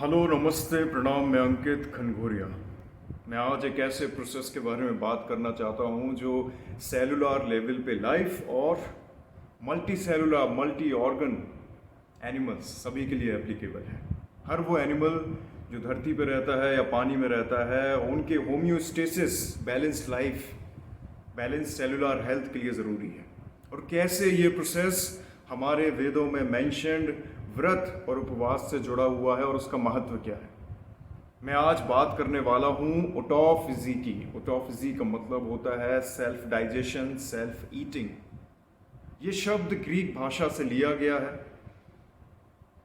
Hello, नमस्ते, प्रणाम। मैं अंकित खनघोरिया। मैं आज एक ऐसे प्रोसेस के बारे में बात करना चाहता हूँ जो सेलुलर लेवल पे लाइफ और multi cellular multi organ animals सभी के लिए एप्लीकेबल है। हर वो एनिमल जो धरती पे रहता है या पानी में रहता है, उनके homeostasis, balanced life, balance cellular health के लिए ज़रूरी है। और कैसे ये प्रोसेस हमारे वेदों में मेंशन्ड व्रत और उपवास से जुड़ा हुआ है और उसका महत्व क्या है, मैं आज बात करने वाला हूँ ऑटोफेजी की। ऑटोफेजी का मतलब होता है सेल्फ डाइजेशन, सेल्फ ईटिंग। ये शब्द ग्रीक भाषा से लिया गया है,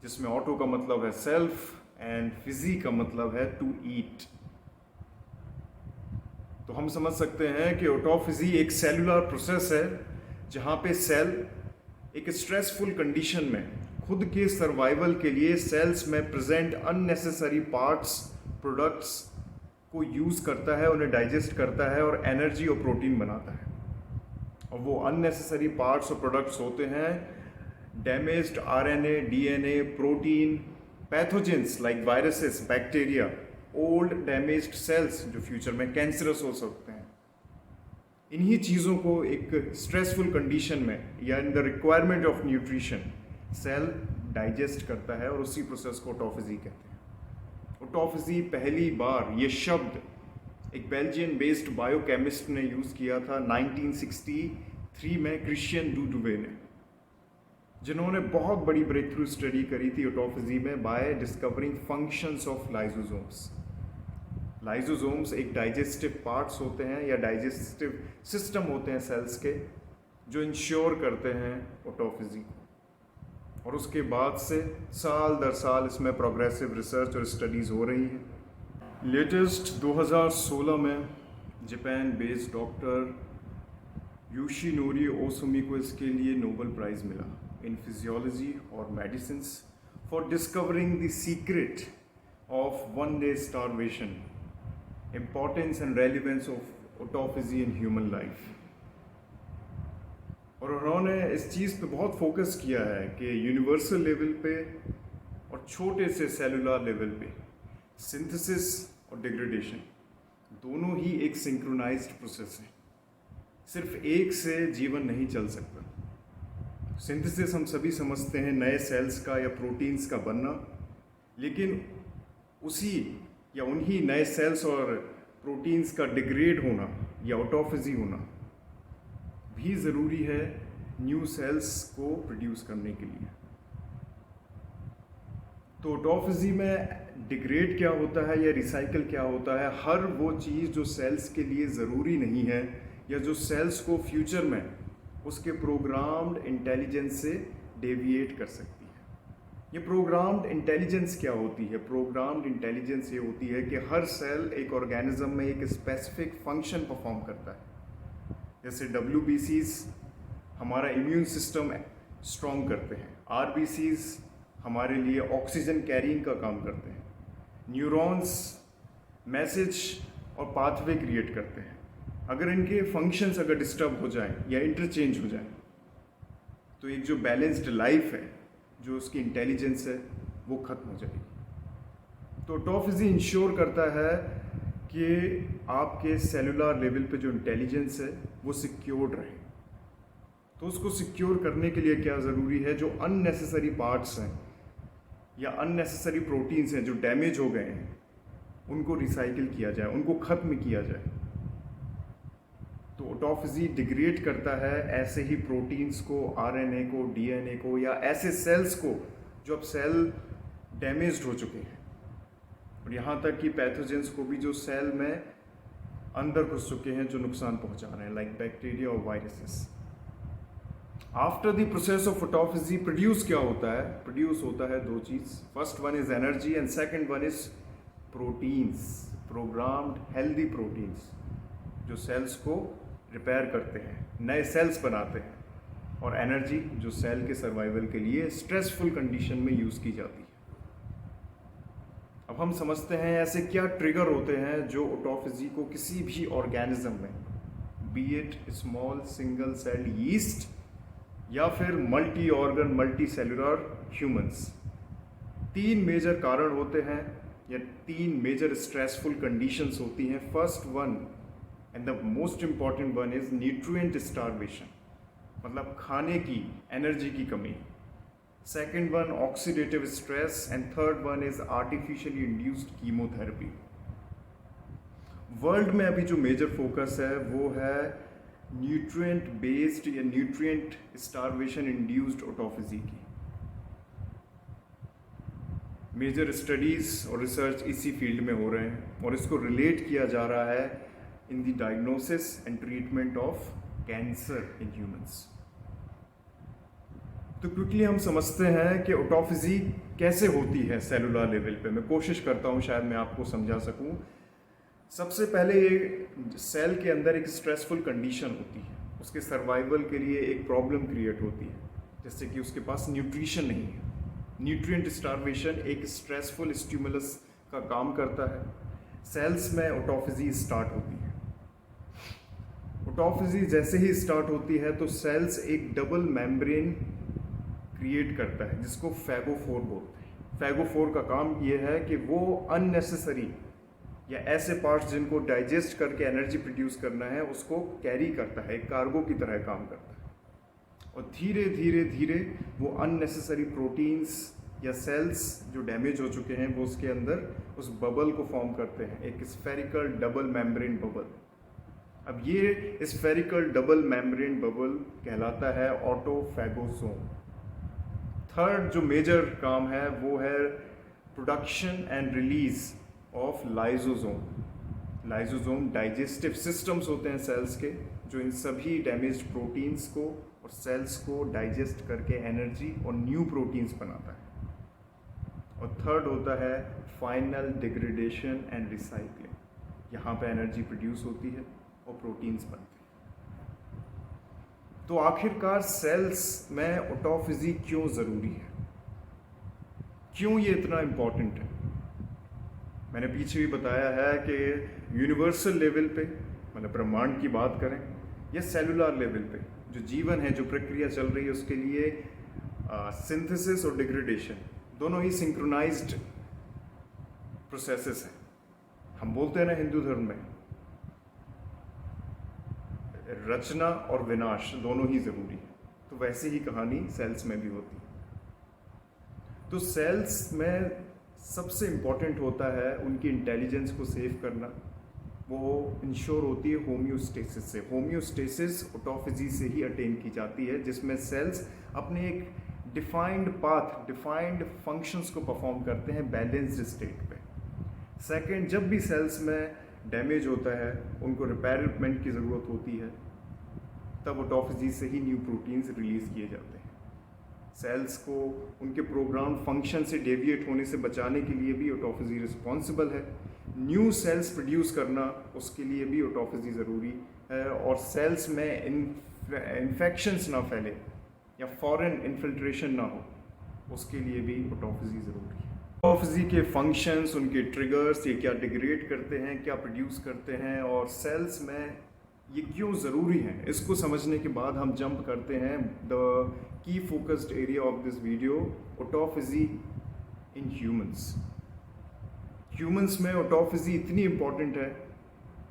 जिसमें ऑटो का मतलब है सेल्फ एंड फिजी का मतलब है टू ईट। तो हम समझ सकते हैं कि ऑटोफेजी एक सेलुलर प्रोसेस है जहाँ पे सेल एक स्ट्रेसफुल कंडीशन में खुद के सर्वाइवल के लिए सेल्स में प्रेजेंट अननेसेसरी पार्ट्स, प्रोडक्ट्स को यूज़ करता है, उन्हें डाइजेस्ट करता है और एनर्जी और प्रोटीन बनाता है। और वो अननेसेसरी पार्ट्स और प्रोडक्ट्स होते हैं damaged RNA, DNA, protein, pathogens like viruses, bacteria, old damaged cells जो फ्यूचर में कैंसरस हो सकते हैं। इन्हीं चीज़ों को एक स्ट्रेसफुल कंडीशन में या in the requirement of nutrition cell digest करता है और उसी प्रोसेस को ऑटोफेजी कहते हैं। ऑटोफेजी पहली बार ये शब्द एक बेल्जियन बेस्ड बायोकेमिस्ट ने यूज़ किया था 1963 में, क्रिश्चियन डुडुवे ने, जिन्होंने बहुत बड़ी ब्रेक थ्रू स्टडी करी थी ऑटोफेजी में by discovering functions of lysosomes. Lysosomes एक डाइजेस्टिव पार्ट्स होते हैं या डाइजेस्टिव सिस्टम होते हैं सेल्स के, जो इंश्योर करते हैं ऑटोफेजी को। और उसके बाद से साल दर साल इसमें प्रोग्रेसिव रिसर्च और स्टडीज़ हो रही हैं। लेटेस्ट 2016 में Japan based doctor Yoshinori Osumi को इसके लिए नोबेल प्राइज़ मिला इन फिजियोलॉजी और medicines for discovering the secret of one day starvation, importance and relevance of autophagy in human life. और उन्होंने इस चीज़ पे बहुत फोकस किया है कि यूनिवर्सल लेवल पे और छोटे से सेलुलर लेवल पे सिंथेसिस और डिग्रेडेशन दोनों ही एक सिंक्रोनाइज्ड प्रोसेस है। सिर्फ एक से जीवन नहीं चल सकता। सिंथेसिस हम सभी समझते हैं नए सेल्स का या प्रोटीन्स का बनना, लेकिन उसी या उन्हीं नए सेल्स और प्रोटीन्स का डिग्रेड होना या ऑटोफेजी होना भी ज़रूरी है न्यू सेल्स को प्रोड्यूस करने के लिए। तो ऑटोफेजी में डिग्रेड क्या होता है या रिसाइकल क्या होता है? हर वो चीज़ जो सेल्स के लिए ज़रूरी नहीं है या जो सेल्स को फ्यूचर में उसके प्रोग्राम्ड इंटेलिजेंस से डेविएट कर सकती है। ये प्रोग्राम्ड इंटेलिजेंस क्या होती है? प्रोग्राम्ड इंटेलिजेंस ये होती है कि हर सेल एक ऑर्गेनिज्म में एक स्पेसिफिक फंक्शन परफॉर्म करता है। जैसे WBCs हमारा इम्यून सिस्टम स्ट्रॉन्ग करते हैं, RBCs हमारे लिए ऑक्सीजन कैरिंग का काम करते हैं, न्यूरॉन्स मैसेज और पाथवे क्रिएट करते हैं। अगर इनके फंक्शंस अगर डिस्टर्ब हो जाएं या इंटरचेंज हो जाएं तो एक जो बैलेंस्ड लाइफ है, जो उसकी इंटेलिजेंस है, वो खत्म हो जाएगी। तो ऑटोफेजी इंश्योर करता है कि आपके सेलुलर लेवल पे जो इंटेलिजेंस है वो सिक्योर्ड रहे। तो उसको सिक्योर करने के लिए क्या ज़रूरी है? जो अननेसेसरी पार्ट्स हैं या अननेसेसरी प्रोटीन्स हैं जो डैमेज हो गए हैं, उनको रिसाइकिल किया जाए, उनको ख़त्म किया जाए। तो ऑटोफेजी डिग्रेड करता है ऐसे ही प्रोटीन्स को, RNA को, DNA को या ऐसे सेल्स को जो अब सेल डैमेज्ड हो चुके हैं, और यहाँ तक कि पैथोजेंस को भी जो सेल में अंदर घुस चुके हैं, जो नुकसान पहुँचा रहे हैं, लाइक बैक्टीरिया और viruses. After the process of autophagy produce क्या होता है? प्रोड्यूस होता है दो चीज़। First one is energy and second one is proteins, programmed healthy proteins जो सेल्स को रिपेयर करते हैं, नए सेल्स बनाते हैं, और एनर्जी जो सेल के सर्वाइवल के लिए स्ट्रेसफुल कंडीशन में यूज़ की जाती है। अब हम समझते हैं ऐसे क्या ट्रिगर होते हैं जो ऑटोफेजी को किसी भी ऑर्गेनिज्म में, be it small single cell yeast या फिर multi organ multi cellular humans, तीन मेजर कारण होते हैं या तीन मेजर स्ट्रेसफुल कंडीशंस होती हैं। First one and the most important one is nutrient starvation, मतलब खाने की एनर्जी की कमी। Second one oxidative stress and third one is artificially induced chemotherapy. World में अभी जो मेजर फोकस है वो है न्यूट्रिएंट बेस्ड या न्यूट्रिएंट स्टारवेशन इंड्यूस्ड ऑटोफेजी की। मेजर स्टडीज और रिसर्च इसी फील्ड में हो रहे हैं और इसको रिलेट किया जा रहा है in the diagnosis and treatment of cancer in humans. तो क्विकली हम समझते हैं कि ऑटोफेजी कैसे होती है सेलुलर लेवल पे। मैं कोशिश करता हूँ शायद मैं आपको समझा सकूँ। सबसे पहले ये सेल के अंदर एक स्ट्रेसफुल कंडीशन होती है, उसके सर्वाइवल के लिए एक प्रॉब्लम क्रिएट होती है, जैसे कि उसके पास न्यूट्रिशन नहीं है। न्यूट्रिएंट स्टारवेशन एक स्ट्रेसफुल स्टिमुलस का काम करता है। सेल्स में ऑटोफेजी स्टार्ट होती है। ऑटोफेजी जैसे ही स्टार्ट होती है तो सेल्स एक डबल मेम्ब्रेन क्रिएट करता है जिसको फैगोफोर बोलते हैं। फैगोफोर का काम ये है कि वो अननेसेसरी या ऐसे पार्ट्स जिनको डाइजेस्ट करके एनर्जी प्रोड्यूस करना है उसको कैरी करता है, एक कार्गो की तरह काम करता है। और धीरे धीरे धीरे वो अननेसेसरी प्रोटीन्स या सेल्स जो डैमेज हो चुके हैं वो उसके अंदर उस बबल को फॉर्म करते हैं, एक स्फेरिकल डबल मेम्ब्रेन बबल। अब ये स्फेरिकल डबल मेम्ब्रेन बबल कहलाता है ऑटोफैगोसोम। थर्ड जो मेजर काम है वो है production and release of lysosome. Lysosome digestive systems होते हैं सेल्स के जो इन सभी डैमेज्ड प्रोटीन्स को और सेल्स को डाइजेस्ट करके एनर्जी और न्यू प्रोटीन्स बनाता है। और थर्ड होता है फाइनल डिग्रेडेशन एंड रिसाइक्लिंग। यहाँ पे एनर्जी प्रोड्यूस होती है और प्रोटीन्स बनते हैं। तो आखिरकार सेल्स में ऑटोफेजी क्यों ज़रूरी है, क्यों ये इतना इम्पॉर्टेंट है? मैंने पीछे भी बताया है कि यूनिवर्सल लेवल पे, मतलब ब्रह्मांड की बात करें या सेलुलर लेवल पे, जो जीवन है, जो प्रक्रिया चल रही है उसके लिए सिंथेसिस और डिग्रेडेशन दोनों ही सिंक्रोनाइज्ड प्रोसेसेस हैं। हम बोलते हैं ना हिंदू धर्म में रचना और विनाश दोनों ही ज़रूरी है, तो वैसे ही कहानी सेल्स में भी होती है। तो सेल्स में सबसे इम्पॉर्टेंट होता है उनकी इंटेलिजेंस को सेव करना। वो इंश्योर होती है होम्योस्टेसिस से। होम्योस्टेसिस ऑटोफेजी से ही अटेन की जाती है, जिसमें सेल्स अपने एक डिफाइंड पाथ, डिफाइंड फंक्शंस को परफॉर्म करते हैं बैलेंस्ड स्टेट पे। सेकंड, जब भी सेल्स में डैमेज होता है, उनको रिपेयरमेंट की ज़रूरत होती है, तब ऑटोफेजी से ही न्यू प्रोटीन्स रिलीज़ किए जाते हैं। सेल्स को उनके प्रोग्राम फंक्शन से डेविएट होने से बचाने के लिए भी ऑटोफेजी रिस्पॉन्सिबल है। न्यू सेल्स प्रोड्यूस करना, उसके लिए भी ऑटोफेजी ज़रूरी है। और सेल्स में इन्फेक्शंस ना फैले या फॉरेन इन्फिल्ट्रेशन ना हो, उसके लिए भी ऑटोफेजी ज़रूरी है। ऑटोफेजी के फंक्शंस, उनके ट्रिगर्स, ये क्या डिग्रेड करते हैं, क्या प्रोड्यूस करते हैं और सेल्स में ये क्यों ज़रूरी है, इसको समझने के बाद हम जंप करते हैं the key focused area of this video, autophagy in humans. Humans में ऑटोफेजी इतनी इम्पॉर्टेंट है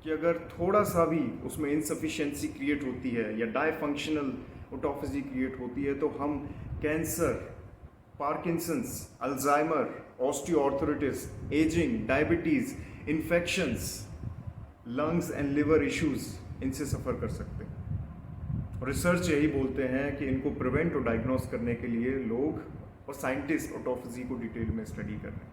कि अगर थोड़ा सा भी उसमें इनसफिशिएंसी क्रिएट होती है या डायफंक्शनल ऑटोफेजी क्रिएट होती है तो हम cancer, Parkinson's, Alzheimer, osteoarthritis, ageing, diabetes, infections, lungs and liver issues, इनसे सफ़र कर सकते हैं। और रिसर्च यही बोलते हैं कि इनको प्रिवेंट और डायग्नोस करने के लिए लोग और साइंटिस्ट ऑटोफेजी को डिटेल में स्टडी कर रहे हैं।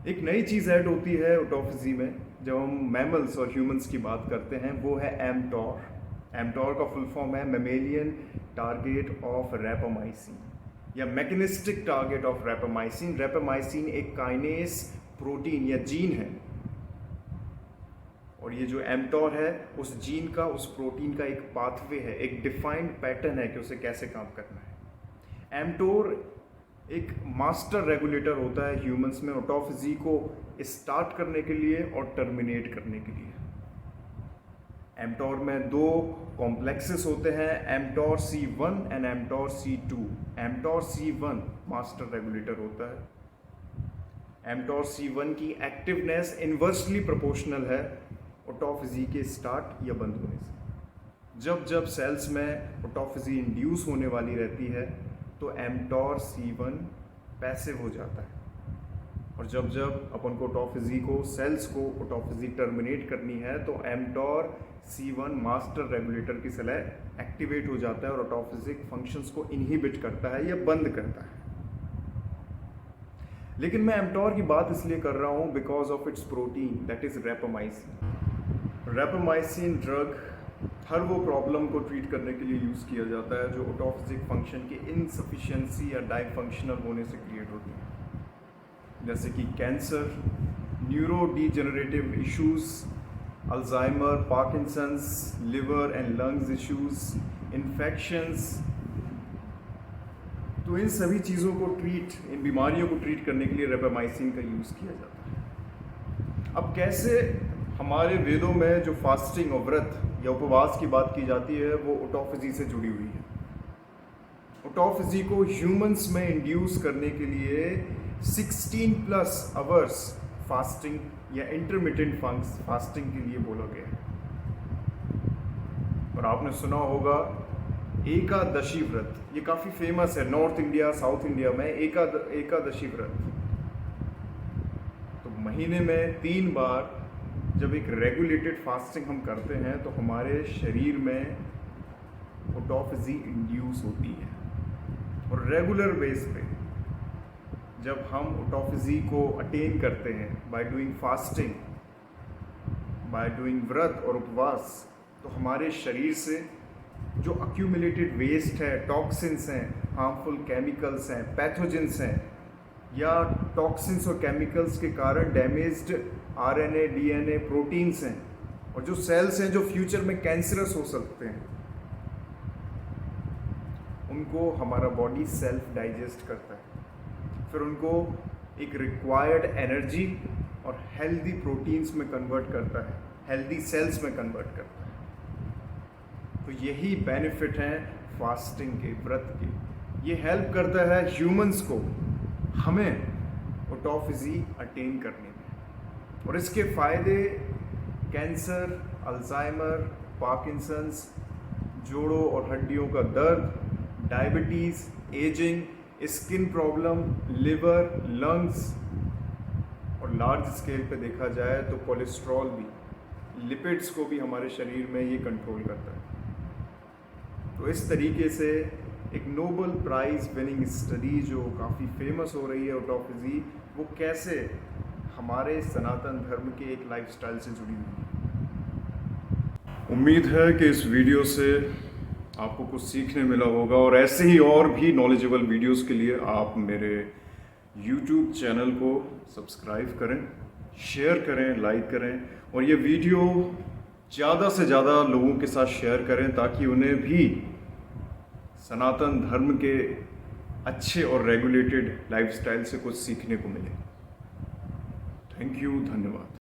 एक नई चीज़ ऐड होती है ऑटोफेजी में जब हम मैमल्स और ह्यूमंस की बात करते हैं, वो है एमटॉर। एमटॉर का फुल फॉर्म है मेमेलियन टारगेट ऑफ रैपामाइसिन या mechanistic target of rapamycin. Rapamycin एक काइनेस प्रोटीन या जीन है और ये जो एमटॉर है उस जीन का, उस प्रोटीन का एक पाथवे है, एक डिफाइंड पैटर्न है कि उसे कैसे काम करना है। एमटोर एक मास्टर रेगुलेटर होता है ह्यूमंस में ऑटोफेजी को स्टार्ट करने के लिए और टर्मिनेट करने के लिए। एमटॉर में दो कॉम्प्लेक्सेस होते हैं, mTOR C1 and mTOR C2। MTOR C1 master regulator होता है। एमटॉर C1 की एक्टिवनेस इन्वर्सली प्रोपोर्शनल है ऑटोफेजी के स्टार्ट या बंद होने से। जब जब सेल्स में ऑटोफेजी इंड्यूस होने वाली रहती है तो एमटॉर C1 पैसिव हो जाता है, और जब जब अपन को ऑटोफेजी को सेल्स को ऑटोफेजी टर्मिनेट करनी है तो एमटॉर C1 मास्टर रेगुलेटर की तरह एक्टिवेट हो जाता है और ऑटोफेजिक फंक्शंस को इनहिबिट करता है या बंद करता है। लेकिन मैं एमटॉर की बात इसलिए कर रहा हूं because of its protein that is rapamycin. Rapamycin drug हर वो प्रॉब्लम को ट्रीट करने के लिए यूज़ किया जाता है जो ऑटोफेजिक फंक्शन की इनसफिशिएंसी या डायफंक्शनल होने से क्रिएट होती है, जैसे कि cancer, neuro degenerative issues, Alzheimer, Parkinson's, liver and lungs issues, infections. तो इन सभी चीज़ों को इन बीमारियों को ट्रीट करने के लिए रेपामाइसिन का यूज़ किया जाता है। अब कैसे हमारे वेदों में जो फास्टिंग और व्रत या उपवास की बात की जाती है वो ऑटोफेजी से जुड़ी हुई है। ऑटोफेजी को ह्यूमंस में इंड्यूस करने के लिए 16+ आवर्स फास्टिंग या इंटरमिटेंट फास्टिंग के लिए बोला गया है। और आपने सुना होगा एकादशी व्रत, ये काफ़ी फेमस है नॉर्थ इंडिया साउथ इंडिया में। एकादशी व्रत तो महीने में 3 बार जब एक रेगुलेटेड फास्टिंग हम करते हैं तो हमारे शरीर में ऑटोफेजी इंड्यूस होती है, और रेगुलर बेस पे जब हम ऑटोफेजी को अटेन करते हैं by doing fasting, by doing व्रत और उपवास, तो हमारे शरीर से जो अक्यूमुलेटेड वेस्ट है, टॉक्सिन्स हैं, हार्मफुल केमिकल्स हैं, पैथोजेंस हैं, या टॉक्सिन्स और केमिकल्स के कारण डैमेज्ड RNA, DNA, प्रोटीन्स हैं, और जो सेल्स हैं जो फ्यूचर में कैंसरस हो सकते हैं, उनको हमारा बॉडी सेल्फ डाइजेस्ट करता है, फिर उनको एक रिक्वायर्ड एनर्जी और हेल्दी प्रोटीन्स में कन्वर्ट करता है, हेल्दी सेल्स में कन्वर्ट करता है। तो यही बेनिफिट हैं फास्टिंग के, व्रत के। ये हेल्प करता है ह्यूमंस को हमें ऑटोफेजी अटेन करने में, और इसके फ़ायदे कैंसर, अल्जाइमर, पार्किंसंस, जोड़ों और हड्डियों का दर्द, diabetes, ageing, skin problem, liver, lungs, और लार्ज स्केल पे देखा जाए तो कोलेस्ट्रॉल भी, लिपिड्स को भी हमारे शरीर में ये कंट्रोल करता है। तो इस तरीके से एक नोबेल प्राइज़ विनिंग स्टडी जो काफ़ी फेमस हो रही है ऑटोफेजी, वो कैसे हमारे सनातन धर्म के एक लाइफस्टाइल से जुड़ी हुई है। उम्मीद है कि इस वीडियो से आपको कुछ सीखने मिला होगा, और ऐसे ही और भी नॉलेजेबल वीडियोस के लिए आप मेरे YouTube चैनल को सब्सक्राइब करें, शेयर करें, लाइक करें, और ये वीडियो ज़्यादा से ज़्यादा लोगों के साथ शेयर करें ताकि उन्हें भी सनातन धर्म के अच्छे और रेगुलेटेड लाइफस्टाइल से कुछ सीखने को मिले। थैंक यू, धन्यवाद।